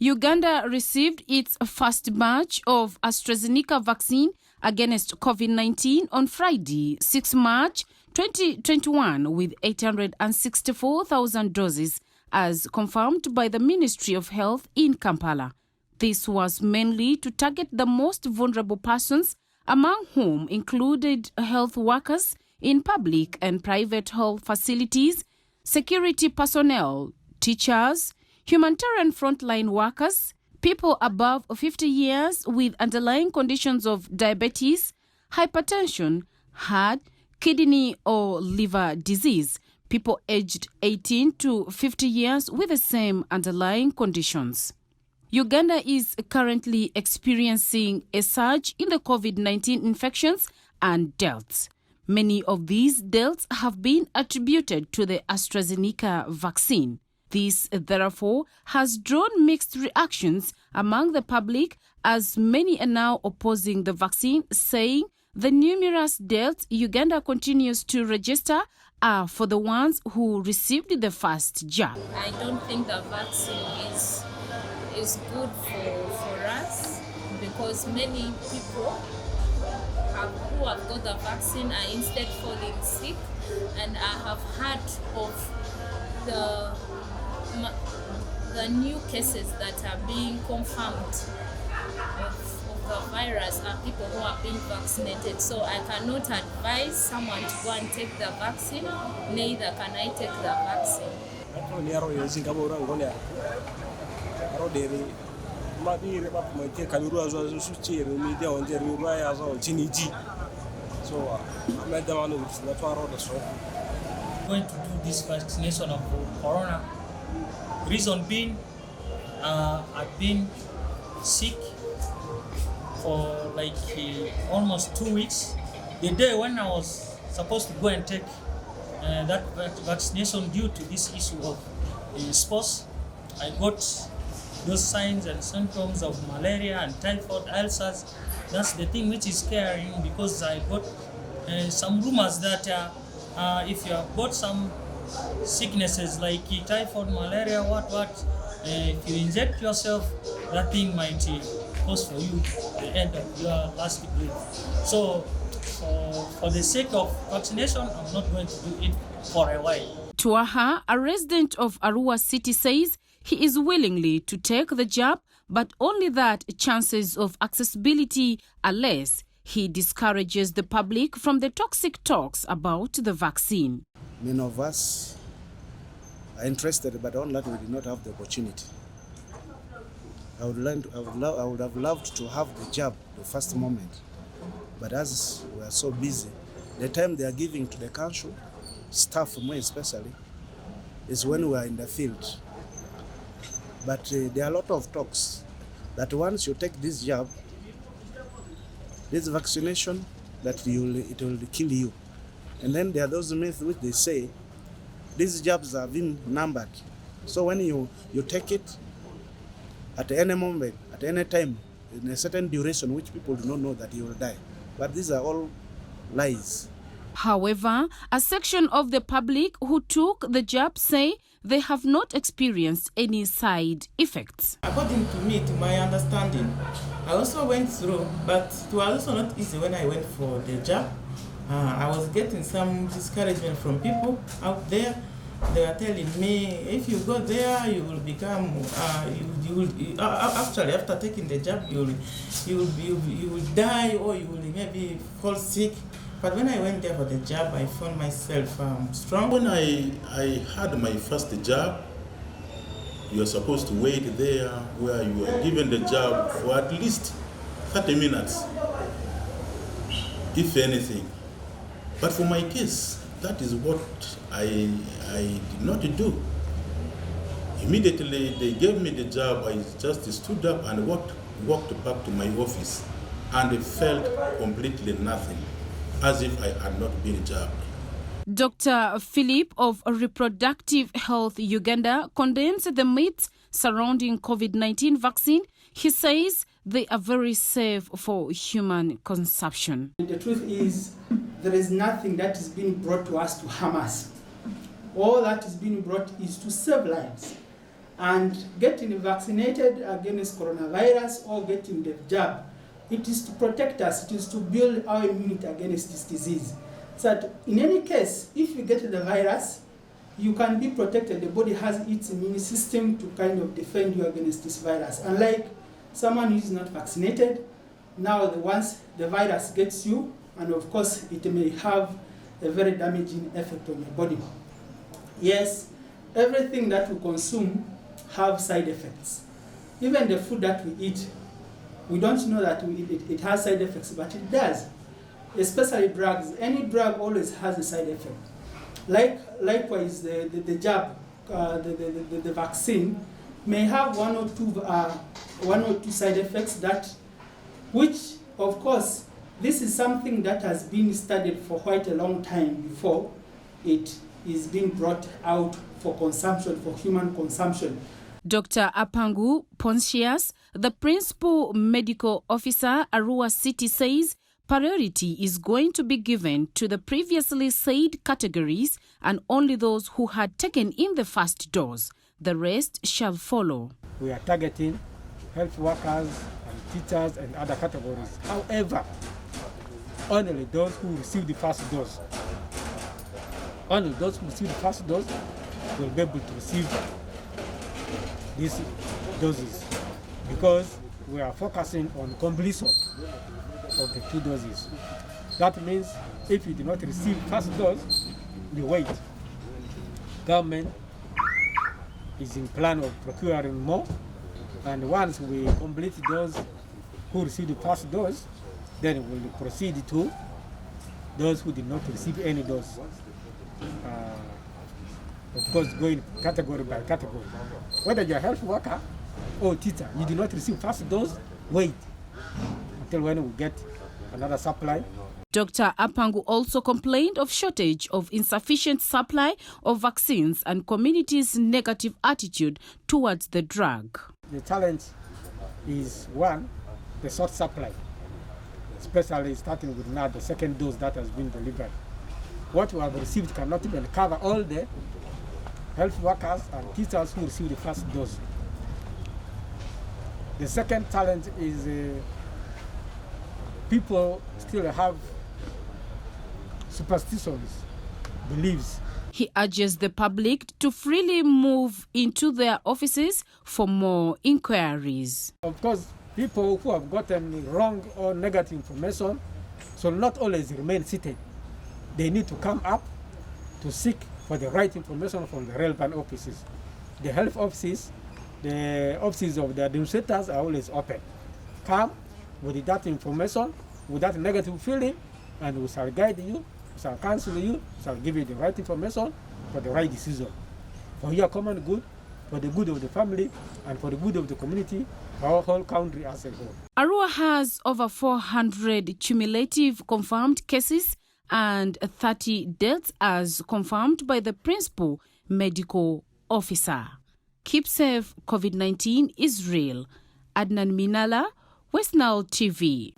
Uganda received its first batch of AstraZeneca vaccine against COVID-19 on Friday, 6 March 2021, with 864,000 doses, as confirmed by the Ministry of Health in Kampala. This was mainly to target the most vulnerable persons, among whom included health workers in public and private health facilities, security personnel, teachers, humanitarian frontline workers, people above 50 years with underlying conditions of diabetes, hypertension, heart, kidney or liver disease, people aged 18 to 50 years with the same underlying conditions. Uganda is currently experiencing a surge in the COVID-19 infections and deaths. Many of these deaths have been attributed to the AstraZeneca vaccine. This, therefore, has drawn mixed reactions among the public, as many are now opposing the vaccine, saying the numerous deaths Uganda continues to register are for the ones who received the first jab. I don't think the vaccine is good for us, because many people who have got the vaccine are instead falling sick, and I have heard of the new cases that are being confirmed of the virus are people who have been vaccinated. So I cannot advise someone to go and take the vaccine, neither can I take the vaccine. Going to do this vaccination of corona. Reason being, I've been sick for like almost 2 weeks. The day when I was supposed to go and take that vaccination, due to this issue of sports, I got those signs and symptoms of malaria and typhoid ulcers. That's the thing which is scaring, because I got some rumors that if you have got some sicknesses like typhoid, malaria, if you inject yourself, that thing might cause for you the end of your last breath. So for the sake of vaccination, I'm not going to do it for a while. Tuaha, a resident of Arua City, says he is willingly to take the jab, but only that chances of accessibility are less. He discourages the public from the toxic talks about the vaccine. Many of us are interested, but on that we did not have the opportunity. I would have loved to have the jab the first moment, but as we are so busy, the time they are giving to the council, staff more especially, is when we are in the field. But there are a lot of talks that once you take this jab, this vaccination, that it will kill you. And then there are those myths which they say these jabs are being numbered. So when you take it at any moment, at any time, in a certain duration, which people do not know that you will die. But these are all lies. However, a section of the public who took the jab say they have not experienced any side effects. According to me, to my understanding, I also went through, but it was also not easy when I went for the jab. I was getting some discouragement from people out there. They were telling me, if you go there, you will become, actually after taking the jab, you will die, or you will maybe fall sick. But when I went there for the jab, I found myself strong. When I had my first jab, you are supposed to wait there where you are given the jab for at least 30 minutes, if anything. But for my case, that is what I did not do. Immediately they gave me the jab, I just stood up and walked back to my office, and felt completely nothing, as if I had not been jabbed. Dr. Philip of Reproductive Health Uganda condemns the myths surrounding COVID-19 vaccine. He says they are very safe for human consumption. The truth is, there is nothing that is being brought to us to harm us. All that is being brought is to save lives. And getting vaccinated against coronavirus or getting the jab, it is to protect us, it is to build our immunity against this disease. So that in any case, if you get the virus, you can be protected. The body has its immune system to kind of defend you against this virus. Unlike someone who is not vaccinated, now once the virus gets you, and of course it may have a very damaging effect on your body. Yes, everything that we consume have side effects. Even the food that we eat, we don't know that it has side effects, but it does. Especially drugs. Any drug always has a side effect. Likewise, the jab, the vaccine may have one or two side effects which, of course, this is something that has been studied for quite a long time before it is being brought out for consumption, for human consumption. Dr. Apangu Pontius, the principal medical officer, Arua City, says priority is going to be given to the previously said categories and only those who had taken in the first dose. The rest shall follow. We are targeting health workers and teachers and other categories. However, only those who receive the first dose. Only those who receive the first dose will be able to receive these doses, because we are focusing on completion of the 2 doses. That means if you do not receive first dose, you wait. Government is in plan of procuring more, and once we complete those who receive the first dose, then we will proceed to those who did not receive any dose. Of course, going category by category. Whether you're a health worker or teacher, you do not receive first dose, wait until when we get another supply. Dr. Apangu also complained of shortage of insufficient supply of vaccines and communities' negative attitude towards the drug. The challenge is, one, the short supply, especially starting with now the second dose that has been delivered. What we have received cannot even cover all the health workers and teachers who receive the first dose. The second challenge is people still have superstitions, beliefs. He urges the public to freely move into their offices for more inquiries. Of course, people who have gotten wrong or negative information should not always remain seated. They need to come up to seek for the right information from the relevant offices. The health offices, the offices of the administrators are always open. Come with that information, with that negative feeling, and we shall guide you, we shall counsel you, we shall give you the right information for the right decision. For your common good, for the good of the family, and for the good of the community, for our whole country as a whole. Arua has over 400 cumulative confirmed cases and 30 deaths as confirmed by the principal medical officer. Keep safe, COVID-19 is real. Adnan Minala, West Nile TV.